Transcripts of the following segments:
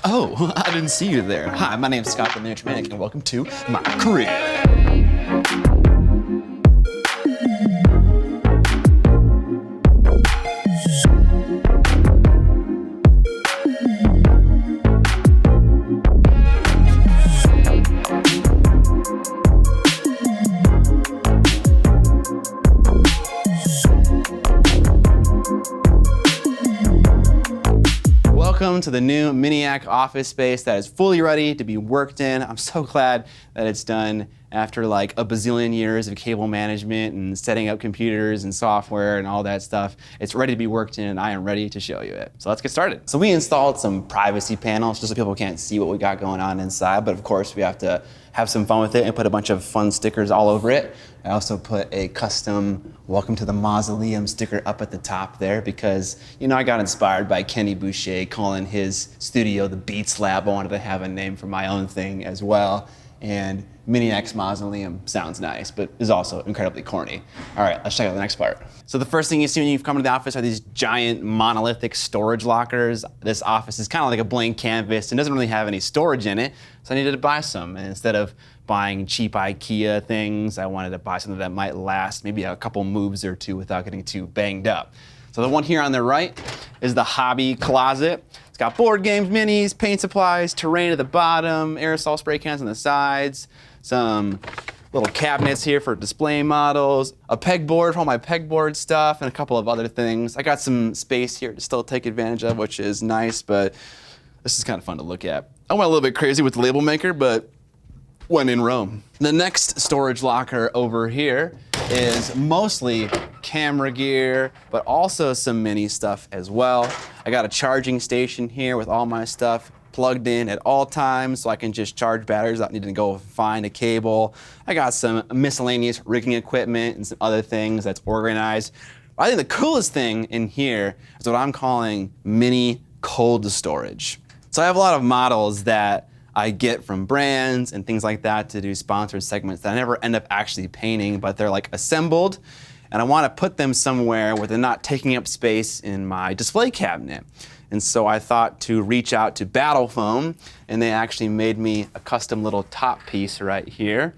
Oh, I didn't see you there. Hi, my name's Scott the Miniature Maniac, and welcome to my crib. Welcome to the new MINIAC office space that is fully ready to be worked in. I'm so glad that it's done after like a bazillion years of cable management and setting up computers and software and all that stuff. It's ready to be worked in and I am ready to show you it. So let's get started. So we installed some privacy panels just so people can't see what we got going on inside, but of course we have to have some fun with it and put a bunch of fun stickers all over it. I also put a custom Welcome to the Mausoleum sticker up at the top there because, you know, I got inspired by Kenny Boucher calling his studio the Beats Lab. I wanted to have a name for my own thing as well. And MINIAC'S Mausoleum sounds nice, but is also incredibly corny. All right, let's check out the next part. So the first thing you see when you come to the office are these giant monolithic storage lockers. This office is kind of like a blank canvas and doesn't really have any storage in it, so I needed to buy some. And instead of buying cheap IKEA things, I wanted to buy something that might last maybe a couple moves or two without getting too banged up. So the one here on the right is the hobby closet. It's got board games, minis, paint supplies, terrain at the bottom, aerosol spray cans on the sides, some little cabinets here for display models, a pegboard for all my pegboard stuff, and a couple of other things. I got some space here to still take advantage of, which is nice, but this is kind of fun to look at. I went a little bit crazy with the label maker, but when in Rome. The next storage locker over here is mostly camera gear, but also some mini stuff as well. I got a charging station here with all my stuff plugged in at all times so I can just charge batteries without needing to go find a cable. I got some miscellaneous rigging equipment and some other things that's organized. I think the coolest thing in here is what I'm calling mini cold storage. So I have a lot of models that I get from brands and things like that to do sponsored segments that I never end up actually painting, but they're like assembled, and I want to put them somewhere where they're not taking up space in my display cabinet. And so I thought to reach out to Battlefoam, and they actually made me a custom little top piece right here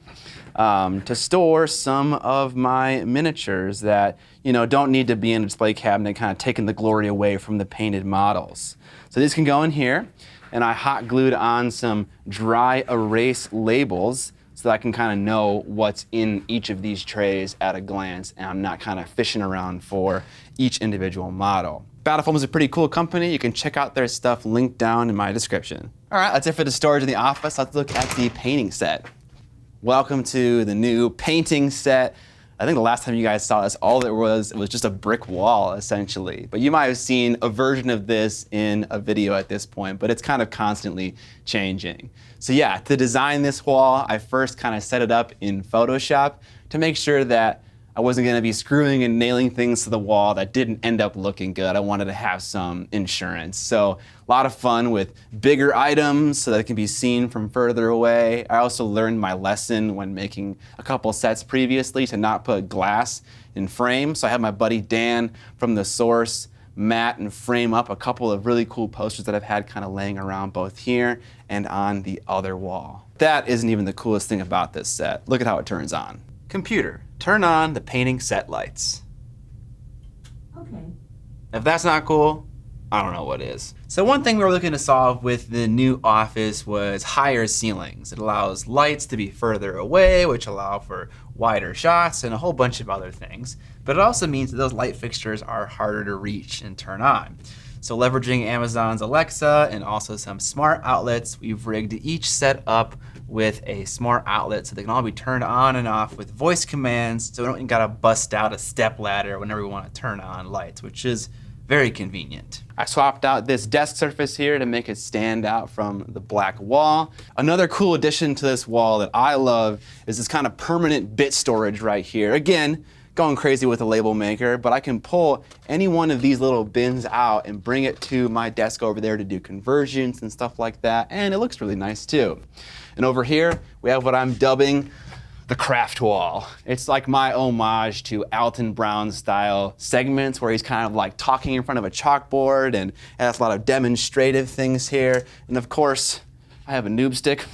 to store some of my miniatures that, you know, don't need to be in a display cabinet, kind of taking the glory away from the painted models. So these can go in here. And I hot glued on some dry erase labels so that I can kind of know what's in each of these trays at a glance, and I'm not kind of fishing around for each individual model. Battlefoam is a pretty cool company. You can check out their stuff linked down in my description. All right, that's it for the storage in the office. Let's look at the painting set. Welcome to the new painting set. I think the last time you guys saw this, all it was just a brick wall, essentially. But you might have seen a version of this in a video at this point, but it's kind of constantly changing. So yeah, to design this wall, I first kind of set it up in Photoshop to make sure that I wasn't gonna be screwing and nailing things to the wall that didn't end up looking good. I wanted to have some insurance. So a lot of fun with bigger items so that it can be seen from further away. I also learned my lesson when making a couple sets previously to not put glass in frame. So I had my buddy Dan from The Source mat and frame up a couple of really cool posters that I've had kind of laying around both here and on the other wall. That isn't even the coolest thing about this set. Look at how it turns on. Computer, turn on the painting set lights. Okay. If that's not cool, I don't know what is. So one thing we were looking to solve with the new office was higher ceilings. It allows lights to be further away, which allow for wider shots and a whole bunch of other things. But it also means that those light fixtures are harder to reach and turn on. So leveraging Amazon's Alexa and also some smart outlets, we've rigged each set up with a smart outlet so they can all be turned on and off with voice commands, so we don't gotta bust out a step ladder whenever we wanna turn on lights, which is very convenient. I swapped out this desk surface here to make it stand out from the black wall. Another cool addition to this wall that I love is this kind of permanent bit storage right here. Again, going crazy with a label maker, but I can pull any one of these little bins out and bring it to my desk over there to do conversions and stuff like that, and it looks really nice too. And over here, we have what I'm dubbing the craft wall. It's like my homage to Alton Brown's style segments where he's kind of like talking in front of a chalkboard and has a lot of demonstrative things here. And of course, I have a noob stick.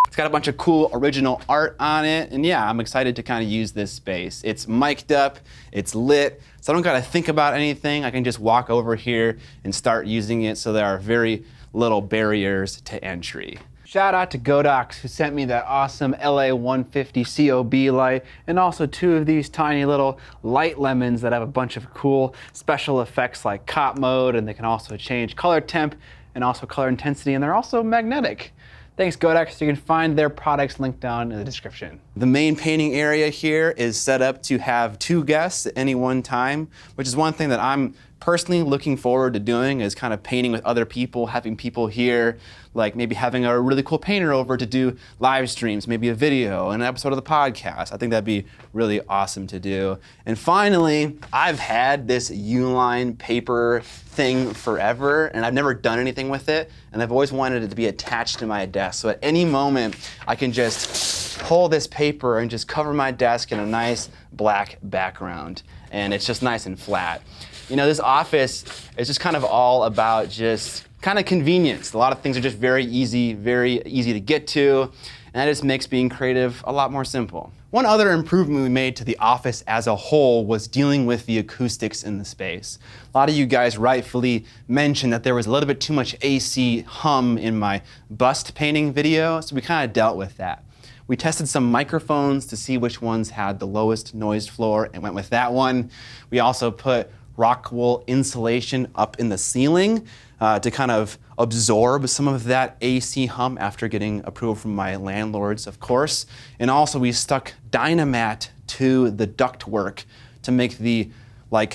It's got a bunch of cool original art on it. And yeah, I'm excited to kind of use this space. It's mic'd up, it's lit, so I don't gotta think about anything. I can just walk over here and start using it, so there are very little barriers to entry. Shout out to Godox, who sent me that awesome LA150 COB light, and also 2 of these tiny little light lemons that have a bunch of cool special effects like cop mode, and they can also change color temp and also color intensity, and they're also magnetic. Thanks, Godox. You can find their products linked down in the description. The main painting area here is set up to have 2 guests at any one time, which is one thing that I'm personally looking forward to doing, is kind of painting with other people, having people here, like maybe having a really cool painter over to do live streams, maybe a video, an episode of the podcast. I think that'd be really awesome to do. And finally, I've had this Uline paper thing forever, and I've never done anything with it, and I've always wanted it to be attached to my desk. So at any moment, I can just pull this paper and just cover my desk in a nice black background. And it's just nice and flat. You know, this office is just kind of all about just kind of convenience. A lot of things are just very easy to get to, and that just makes being creative a lot more simple. One other improvement we made to the office as a whole was dealing with the acoustics in the space. A lot of you guys rightfully mentioned that there was a little bit too much AC hum in my bust painting video, so we kind of dealt with that. We tested some microphones to see which ones had the lowest noise floor and went with that one. We also put rock wool insulation up in the ceiling to kind of absorb some of that AC hum after getting approval from my landlords, of course. And also we stuck Dynamat to the ductwork to make the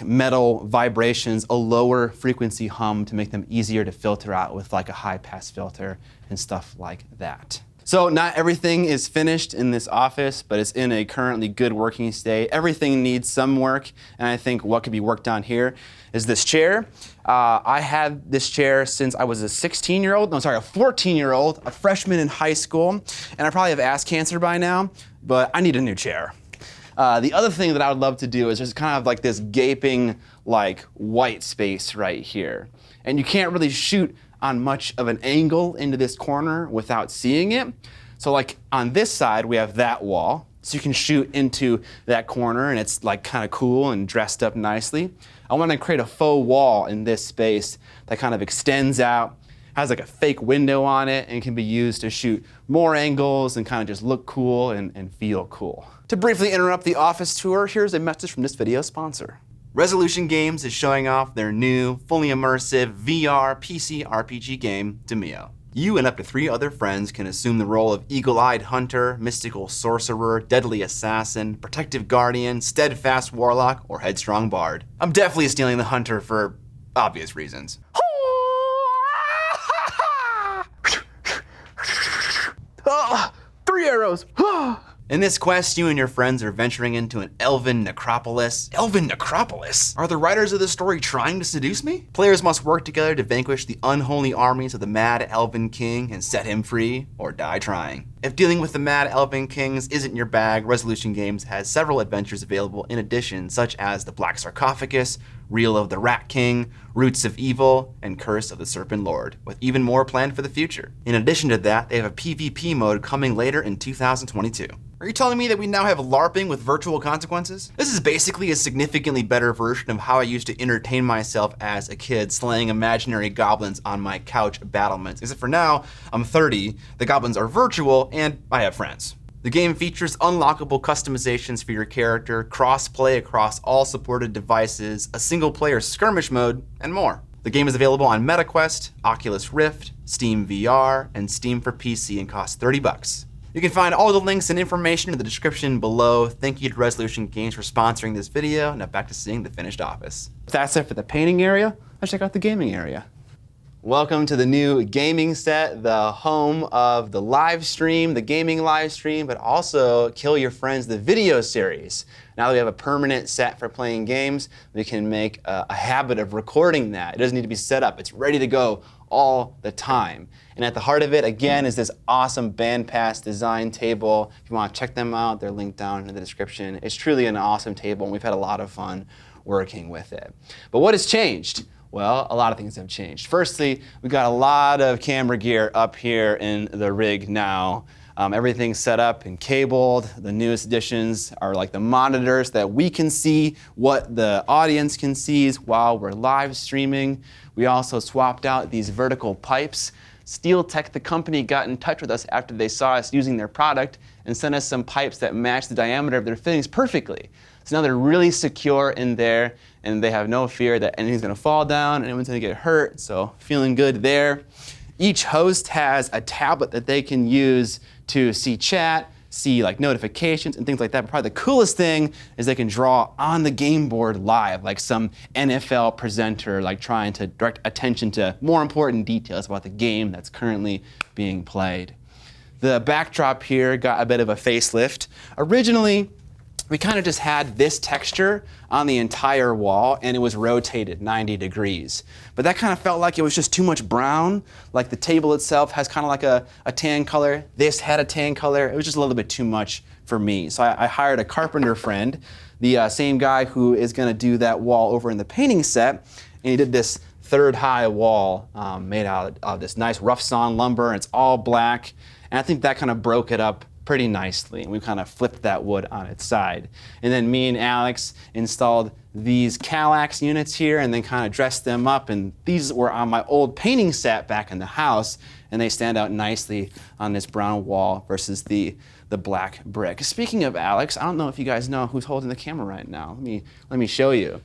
metal vibrations a lower frequency hum to make them easier to filter out with like a high pass filter and stuff like that. So not everything is finished in this office, but it's in a currently good working state. Everything needs some work, and I think what could be worked on here is this chair. I had this chair since I was a 14-year-old, a freshman in high school, and I probably have ass cancer by now, but I need a new chair. The other thing that I would love to do is just kind of like this gaping white space right here. And you can't really shoot on much of an angle into this corner without seeing it. So on this side, we have that wall. So you can shoot into that corner and it's kind of cool and dressed up nicely. I want to create a faux wall in this space that kind of extends out, has a fake window on it, and can be used to shoot more angles and kind of just look cool and feel cool. To briefly interrupt the office tour, here's a message from this video's sponsor. Resolution Games is showing off their new, fully immersive VR PC RPG game, Demeo. You and up to 3 other friends can assume the role of eagle-eyed hunter, mystical sorcerer, deadly assassin, protective guardian, steadfast warlock, or headstrong bard. I'm definitely stealing the hunter for obvious reasons. 3 arrows! In this quest, you and your friends are venturing into an elven necropolis. Elven necropolis? Are the writers of the story trying to seduce me? Players must work together to vanquish the unholy armies of the mad elven king and set him free, or die trying. If dealing with the mad elven kings isn't your bag, Resolution Games has several adventures available in addition, such as the Black Sarcophagus, Reel of the Rat King, Roots of Evil, and Curse of the Serpent Lord, with even more planned for the future. In addition to that, they have a PvP mode coming later in 2022. Are you telling me that we now have LARPing with virtual consequences? This is basically a significantly better version of how I used to entertain myself as a kid, slaying imaginary goblins on my couch battlements. Except for now, I'm 30, the goblins are virtual, and I have friends. The game features unlockable customizations for your character, cross-play across all supported devices, a single-player skirmish mode, and more. The game is available on MetaQuest, Oculus Rift, Steam VR, and Steam for PC and costs $30. You can find all the links and information in the description below. Thank you to Resolution Games for sponsoring this video. Now back to seeing the finished office. That's it for the painting area. Let's check out the gaming area. Welcome to the new gaming set, the home of the live stream, the gaming live stream, but also Kill Your Friends, the video series. Now that we have a permanent set for playing games, we can make a habit of recording that. It doesn't need to be set up. It's ready to go all the time. And at the heart of it, again, is this awesome bandpass design table. If you want to check them out, they're linked down in the description. It's truly an awesome table, and we've had a lot of fun working with it. But what has changed? Well, a lot of things have changed. Firstly, we've got a lot of camera gear up here in the rig now. Everything's set up and cabled. The newest additions are like the monitors that we can see what the audience can see while we're live streaming. We also swapped out these vertical pipes. SteelTech, the company, got in touch with us after they saw us using their product and sent us some pipes that match the diameter of their fittings perfectly. So now they're really secure in there, and they have no fear that anything's going to fall down, anyone's going to get hurt, so feeling good there. Each host has a tablet that they can use to see chat, see like notifications and things like that. But probably the coolest thing is they can draw on the game board live, like some NFL presenter, like trying to direct attention to more important details about the game that's currently being played. The backdrop here got a bit of a facelift. Originally, we kind of just had this texture on the entire wall, and it was rotated 90 degrees. But that kind of felt like it was just too much brown. Like the table itself has kind of like a tan color. This had a tan color. It was just a little bit too much for me. So I hired a carpenter friend, the same guy who is going to do that wall over in the painting set, and he did this third-high wall made out of this nice rough sawn lumber, and it's all black. And I think that kind of broke it up pretty nicely, and we kind of flipped that wood on its side. And then me and Alex installed these Kallax units here and then kind of dressed them up, and these were on my old painting set back in the house, and they stand out nicely on this brown wall versus the black brick. Speaking of Alex, I don't know if you guys know who's holding the camera right now. Let me show you.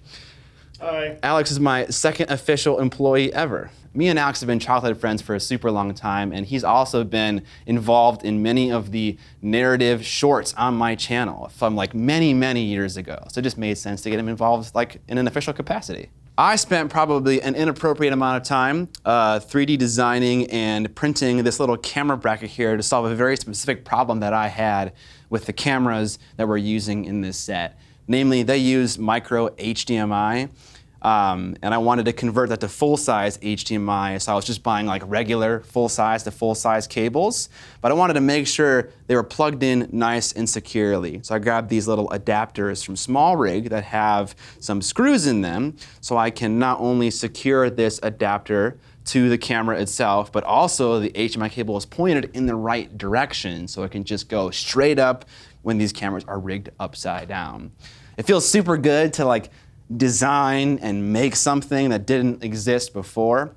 Hi. Alex is my second official employee ever. Me and Alex have been childhood friends for a super long time, and he's also been involved in many of the narrative shorts on my channel from like many, many years ago. So it just made sense to get him involved like in an official capacity. I spent probably an inappropriate amount of time 3D designing and printing this little camera bracket here to solve a very specific problem that I had with the cameras that we're using in this set. Namely, they use micro HDMI, and I wanted to convert that to full-size HDMI, so I was just buying like regular full-size to full-size cables, but I wanted to make sure they were plugged in nice and securely. So I grabbed these little adapters from SmallRig that have some screws in them, so I can not only secure this adapter to the camera itself, but also the HDMI cable is pointed in the right direction, so it can just go straight up when these cameras are rigged upside down. It feels super good to like design and make something that didn't exist before.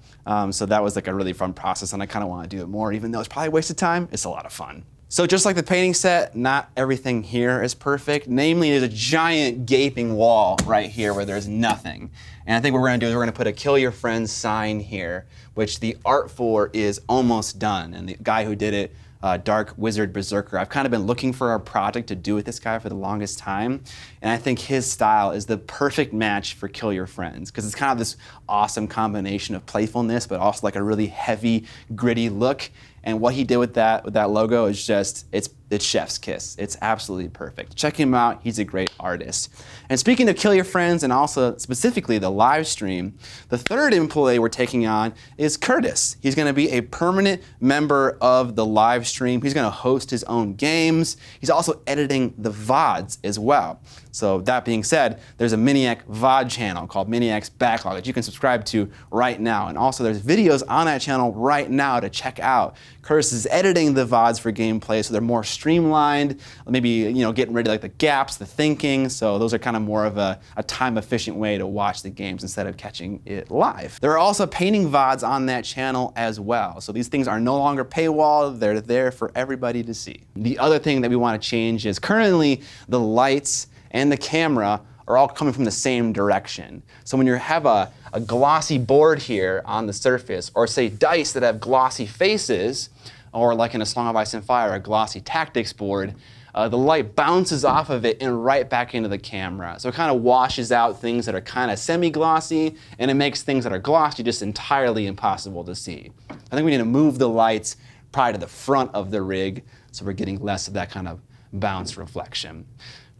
So that was like a really fun process, and I kind of want to do it more, even though it's probably a waste of time. It's a lot of fun. So just like the painting set, not everything here is perfect. Namely, there's a giant gaping wall right here where there's nothing. And I think what we're gonna do is we're gonna put a Kill Your Friends sign here, which the art for is almost done. And the guy who did it, Dark Wizard Berserker, I've kind of been looking for a project to do with this guy for the longest time. And I think his style is the perfect match for Kill Your Friends, because it's kind of this awesome combination of playfulness, but also like a really heavy, gritty look. And what he did with that logo is just, it's chef's kiss. It's absolutely perfect. Check him out, he's a great artist. And speaking of Kill Your Friends and also specifically the live stream, the third employee we're taking on is Curtis. He's gonna be a permanent member of the live stream. He's gonna host his own games. He's also editing the VODs as well. So that being said, there's a MINIAC VOD channel called MINIAC'S Backlog that you can subscribe to right now. And also there's videos on that channel right now to check out. Curtis is editing the VODs for gameplay so they're more streamlined, maybe getting rid of like the gaps, the thinking. So those are kind of more of a time efficient way to watch the games instead of catching it live. There are also painting VODs on that channel as well. So these things are no longer paywall, they're there for everybody to see. The other thing that we want to change is currently the lights and the camera are all coming from the same direction. So when you have a glossy board here on the surface, or say dice that have glossy faces, or like in A Song of Ice and Fire, a glossy tactics board, the light bounces off of it and right back into the camera. So it kind of washes out things that are kind of semi-glossy, and it makes things that are glossy just entirely impossible to see. I think we need to move the lights probably to the front of the rig, so we're getting less of that kind of bounce reflection.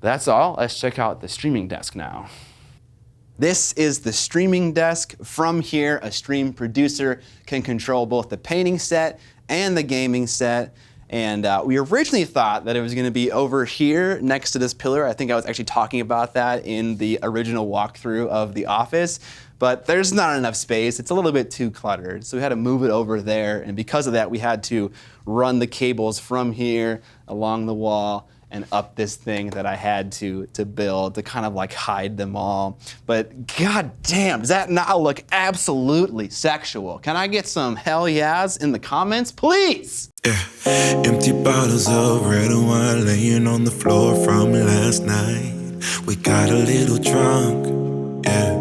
That's all. Let's check out the streaming desk now. This is the streaming desk. From here, a stream producer can control both the painting set and the gaming set. And we originally thought that it was going to be over here next to this pillar. I think I was actually talking about that in the original walkthrough of the office. But there's not enough space. It's a little bit too cluttered. So we had to move it over there. And because of that, we had to run the cables from here along the wall and up this thing that I had to build to kind of like hide them all. But god damn, does that not look absolutely sexual? Can I get some hell yeahs in the comments, please? Yeah. Empty bottles of red wine laying on the floor from last night. We got a little drunk, yeah.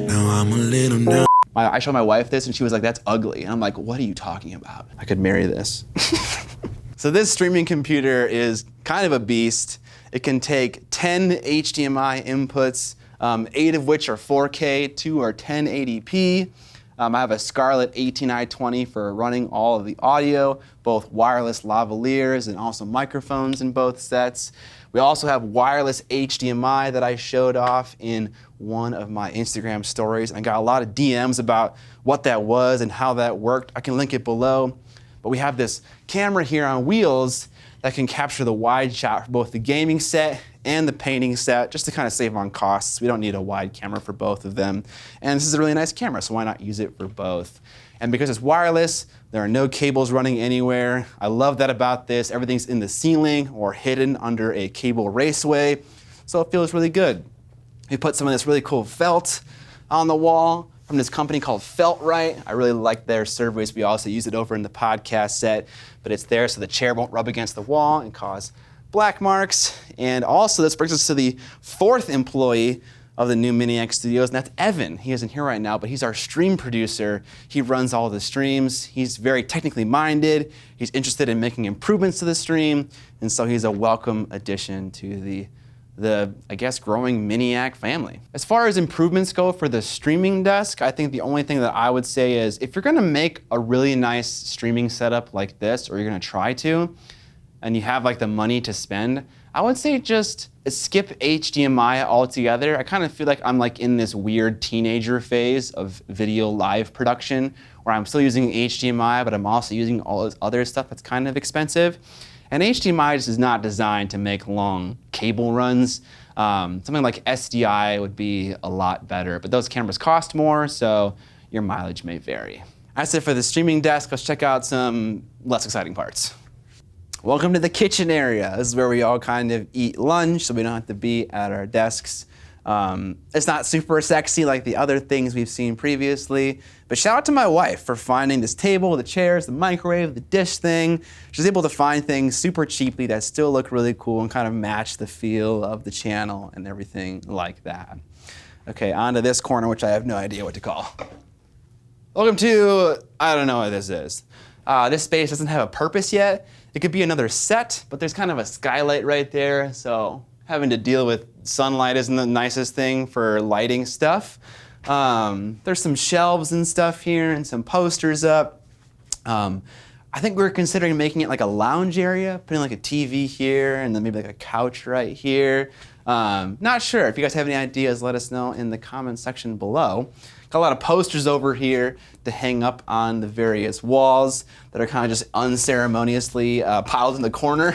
Now I'm a little numb. I showed my wife this and she was like, that's ugly. And I'm like, what are you talking about? I could marry this. So this streaming computer is kind of a beast. It can take 10 HDMI inputs, 8 of which are 4K, 2 are 1080p. I have a Scarlett 18i20 for running all of the audio, both wireless lavaliers and also microphones in both sets. We also have wireless HDMI that I showed off in one of my Instagram stories. I got a lot of DMs about what that was and how that worked. I can link it below. But we have this camera here on wheels that can capture the wide shot for both the gaming set and the painting set, just to kind of save on costs. We don't need a wide camera for both of them. And this is a really nice camera, so why not use it for both? And because it's wireless, there are no cables running anywhere. I love that about this. Everything's in the ceiling or hidden under a cable raceway, so it feels really good. We put some of this really cool felt on the wall from this company called Feltrite. I really like their surveys. We also use it over in the podcast set, but it's there so the chair won't rub against the wall and cause black marks. And also this brings us to the 4th employee of the new MINIAC'S studios, and that's Evan. He isn't here right now, but he's our stream producer. He runs all the streams. He's very technically minded. He's interested in making improvements to the stream, and so he's a welcome addition to the I guess, growing MINIAC family. As far as improvements go for the streaming desk, I think the only thing that I would say is if you're gonna make a really nice streaming setup like this, or you're gonna try to, and you have like the money to spend, I would say just skip HDMI altogether. I kind of feel like I'm like in this weird teenager phase of video live production where I'm still using HDMI, but I'm also using all this other stuff that's kind of expensive. And HDMI just is not designed to make long cable runs. Something like SDI would be a lot better, but those cameras cost more, so your mileage may vary. That's it for the streaming desk. Let's check out some less exciting parts. Welcome to the kitchen area. This is where we all kind of eat lunch, so we don't have to be at our desks. It's not super sexy like the other things we've seen previously, but shout out to my wife for finding this table, the chairs, the microwave, the dish thing. She's able to find things super cheaply that still look really cool and kind of match the feel of the channel and everything like that. Okay, on to this corner, which I have no idea what to call. Welcome to, I don't know what this is. This space doesn't have a purpose yet. It could be another set, but there's kind of a skylight right there, so having to deal with sunlight isn't the nicest thing for lighting stuff. There's some shelves and stuff here and some posters up. I think we're considering making it like a lounge area, putting like a TV here and then maybe like a couch right here. Not sure. If you guys have any ideas, let us know in the comment section below. Got a lot of posters over here to hang up on the various walls that are kind of just unceremoniously piled in the corner.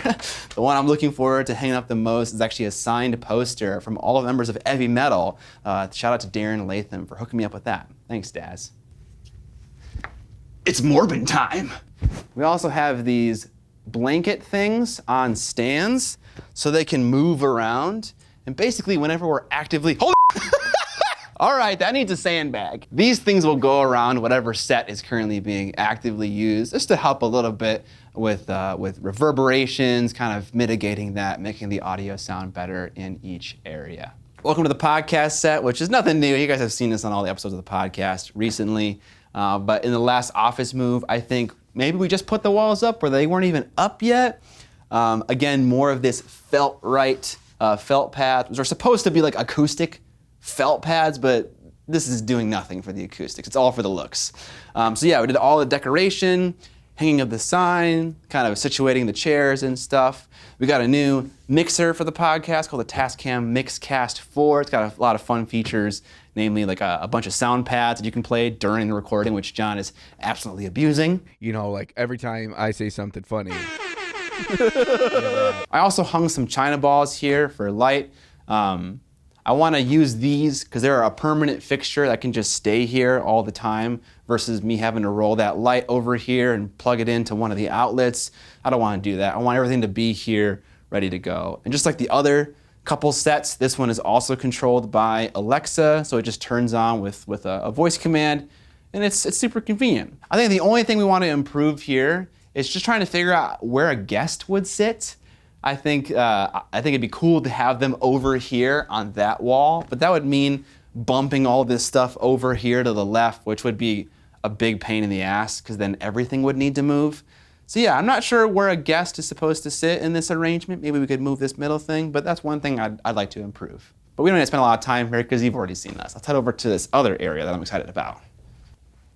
The one I'm looking forward to hanging up the most is actually a signed poster from all the members of Heavy Metal. Shout out to Darren Latham for hooking me up with that. Thanks, Daz. It's Morbin time. We also have these blanket things on stands so they can move around. And basically whenever we're actively, hold all right, that needs a sandbag. These things will go around whatever set is currently being actively used, just to help a little bit with reverberations, kind of mitigating that, making the audio sound better in each area. Welcome to the podcast set, which is nothing new. You guys have seen this on all the episodes of the podcast recently. But in the last office move, I think maybe we just put the walls up where they weren't even up yet. Again, more of this Feltrite felt pad, which are supposed to be like acoustic felt pads, but this is doing nothing for the acoustics. It's all for the looks. So yeah, we did all the decoration, hanging of the sign, kind of situating the chairs and stuff. We got a new mixer for the podcast called the Tascam Mixcast 4. It's got a lot of fun features, namely like a bunch of sound pads that you can play during the recording, which John is absolutely abusing. You know, like every time I say something funny. I also hung some China balls here for light. I want to use these because they're a permanent fixture that can just stay here all the time versus me having to roll that light over here and plug it into one of the outlets. I don't want to do that. I want everything to be here ready to go. And just like the other couple sets, this one is also controlled by Alexa, so it just turns on with a voice command, and it's super convenient. I think the only thing we want to improve here is just trying to figure out where a guest would sit. I think it'd be cool to have them over here on that wall, but that would mean bumping all this stuff over here to the left, which would be a big pain in the ass because then everything would need to move. So yeah, I'm not sure where a guest is supposed to sit in this arrangement. Maybe we could move this middle thing, but that's one thing I'd like to improve. But we don't need to spend a lot of time here because you've already seen this. Let's head over to this other area that I'm excited about.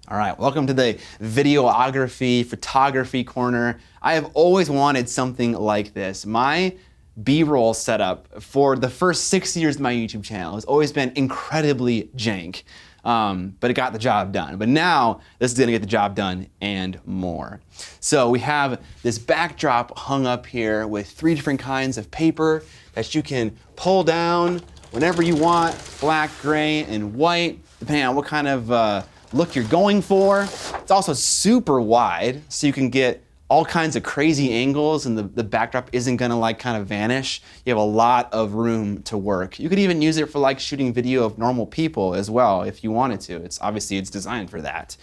All right, welcome to the videography, photography corner. I have always wanted something like this. My B-roll setup for the first 6 years of my YouTube channel has always been incredibly jank, but it got the job done. But now this is gonna get the job done and more. So we have this backdrop hung up here with 3 different kinds of paper that you can pull down whenever you want, black, gray, and white, depending on what kind of look you're going for. It's also super wide, so you can get all kinds of crazy angles and the backdrop isn't gonna like kind of vanish. You have a lot of room to work. You could even use it for like shooting video of normal people as well if you wanted to. It's designed for that.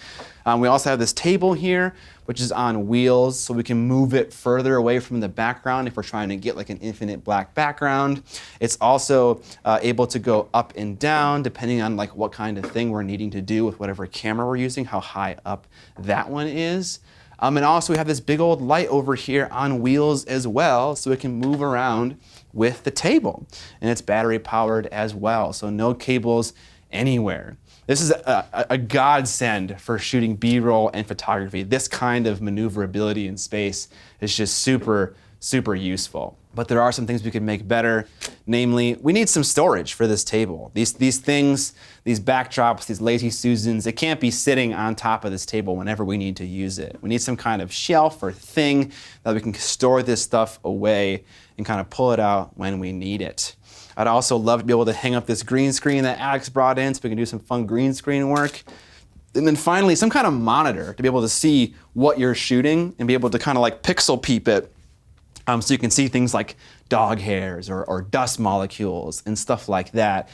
We also have this table here, which is on wheels, so we can move it further away from the background if we're trying to get like an infinite black background. It's also able to go up and down depending on like what kind of thing we're needing to do with whatever camera we're using, how high up that one is. And also we have this big old light over here on wheels as well, so it can move around with the table. And it's battery powered as well, so no cables anywhere. This is a godsend for shooting B-roll and photography. This kind of maneuverability in space is just super, super useful. But there are some things we could make better. Namely, we need some storage for this table. These things, these backdrops, these lazy Susans, it can't be sitting on top of this table whenever we need to use it. We need some kind of shelf or thing that we can store this stuff away and kind of pull it out when we need it. I'd also love to be able to hang up this green screen that Alex brought in so we can do some fun green screen work. And then finally, some kind of monitor to be able to see what you're shooting and be able to kind of like pixel peep it. So you can see things like dog hairs or dust molecules and stuff like that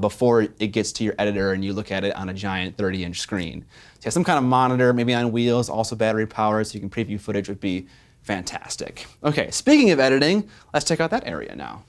before it gets to your editor and you look at it on a giant 30-inch screen. So some kind of monitor, maybe on wheels, also battery powered, so you can preview footage would be fantastic. Okay, speaking of editing, let's check out that area now.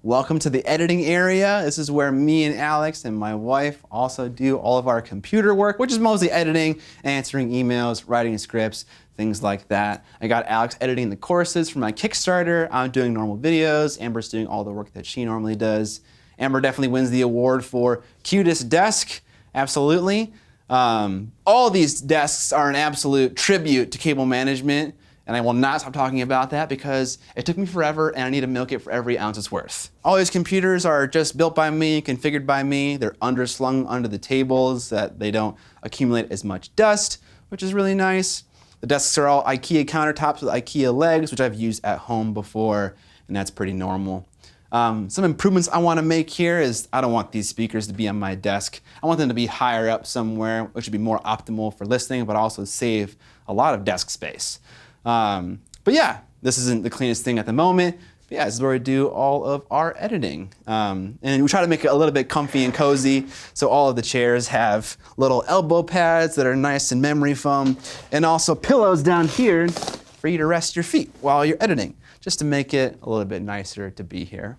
Welcome to the editing area. This is where me and Alex and my wife also do all of our computer work, which is mostly editing, answering emails, writing scripts, things like that. I got Alex editing the courses for my Kickstarter. I'm doing normal videos. Amber's doing all the work that she normally does. Amber definitely wins the award for cutest desk, absolutely. All these desks are an absolute tribute to cable management, and I will not stop talking about that because it took me forever and I need to milk it for every ounce it's worth. All these computers are just built by me, configured by me. They're underslung under the tables so that they don't accumulate as much dust, which is really nice. The desks are all IKEA countertops with IKEA legs, which I've used at home before, and that's pretty normal. Some improvements I want to make here is I don't want these speakers to be on my desk. I want them to be higher up somewhere, which would be more optimal for listening, but also save a lot of desk space. But yeah, this isn't the cleanest thing at the moment. But yeah, this is where we do all of our editing. And we try to make it a little bit comfy and cozy. So all of the chairs have little elbow pads that are nice and memory foam, and also pillows down here for you to rest your feet while you're editing, just to make it a little bit nicer to be here.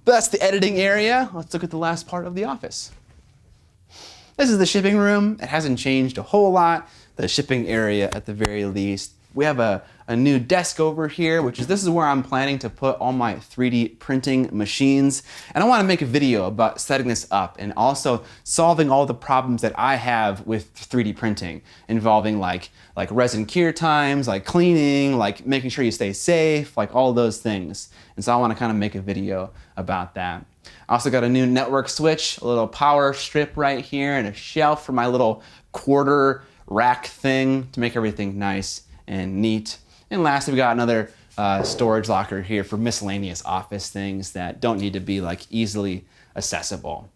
But that's the editing area. Let's look at the last part of the office. This is the shipping room. It hasn't changed a whole lot. The shipping area at the very least. We have a a new desk over here, this is where I'm planning to put all my 3D printing machines. And I want to make a video about setting this up and also solving all the problems that I have with 3D printing, involving like resin cure times, like cleaning, like making sure you stay safe, like all those things. And so I want to kind of make a video about that. I also got a new network switch, a little power strip right here, and a shelf for my little quarter rack thing to make everything nice and neat. And lastly, we got another storage locker here for miscellaneous office things that don't need to be like easily accessible.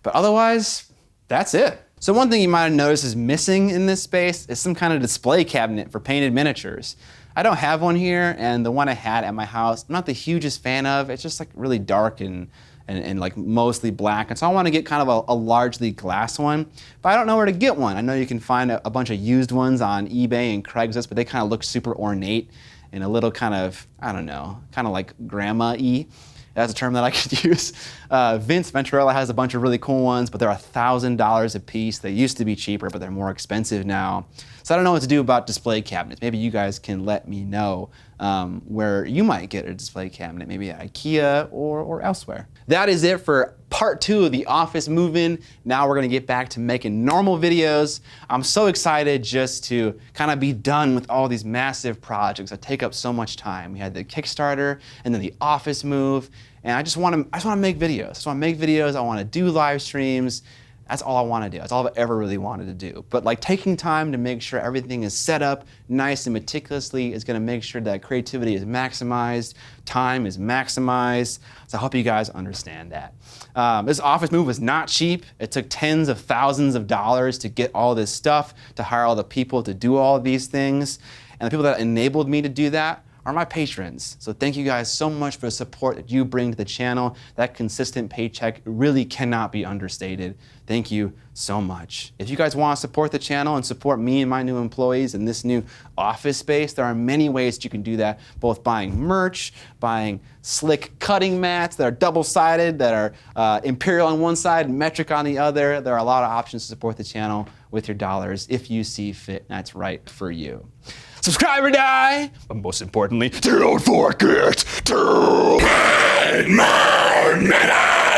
But otherwise, that's it. So one thing you might have noticed is missing in this space is some kind of display cabinet for painted miniatures. I don't have one here, and the one I had at my house, I'm not the hugest fan of. It's just like really dark and like mostly black. And so I want to get kind of a largely glass one, but I don't know where to get one. I know you can find a bunch of used ones on eBay and Craigslist, but they kind of look super ornate and a little kind of, I don't know, kind of like grandma-y. That's a term that I could use. Vince Venturella has a bunch of really cool ones, but they're $1,000 a piece. They used to be cheaper, but they're more expensive now. So I don't know what to do about display cabinets. Maybe you guys can let me know where you might get a display cabinet, maybe at IKEA or elsewhere. That is it for part 2 of the office move-in. Now we're gonna get back to making normal videos. I'm so excited just to kind of be done with all these massive projects that take up so much time. We had the Kickstarter and then the office move, and I just wanna make videos. I just wanna make videos, I wanna do live streams. That's all I want to do. That's all I've ever really wanted to do. But like taking time to make sure everything is set up nice and meticulously is going to make sure that creativity is maximized, time is maximized. So I hope you guys understand that. This office move was not cheap. It took tens of thousands of dollars to get all this stuff, to hire all the people to do all of these things. And the people that enabled me to do that are my patrons. So thank you guys so much for the support that you bring to the channel. That consistent paycheck really cannot be understated. Thank you so much. If you guys want to support the channel and support me and my new employees in this new office space, there are many ways that you can do that, both buying merch, buying slick cutting mats that are double-sided, that are imperial on one side, metric on the other. There are a lot of options to support the channel with your dollars if you see fit and that's right for you. Subscribe or die, but most importantly, don't forget to paint my minutes!